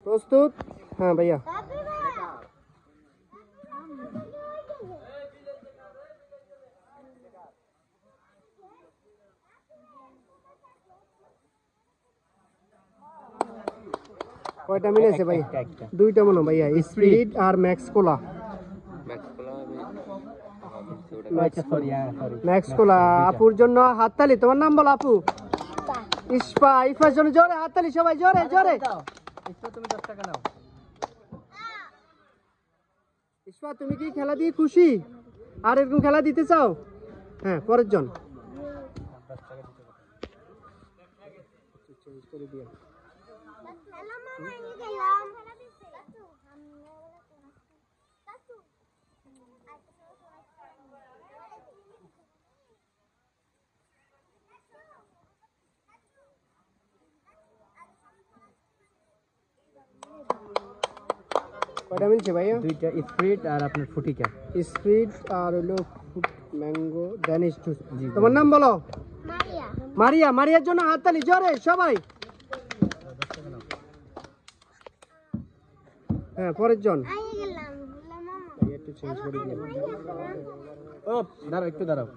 প্রস্তুত? হ্যাঁ ভাইয়া। কয়টা মিলেছে ভাই? দুইটা মনে ভাইয়া, স্পিরিট আর ম্যাক্স কোলা। ম্যাক্স কোলা আপুর জন্য হাততালি। তোমার নাম বলো আপু? ইস্পা। ইস্পার জন্য জোরে হাততালি সবাই, জোরে জোরে। ইস্পা তুমি কি খেলা দিয়ে খুশি? আর এরকম খেলা দিতে চাও? হ্যাঁ পরের জন। কয়টা মিলছে ভাইয়া? দুইটা স্প্রিট আর আপনার ফুটি ক্যাপ। স্প্রিট আর হলো ম্যাঙ্গো ড্যানিশ জুস। তোমার নাম বলো? মারিয়া। মারিয়া। মারিয়ার জন্য হাততালি জোরে সবাই। হ্যাঁ পরের জন। ও দাঁড়াও, একটু দাঁড়াও।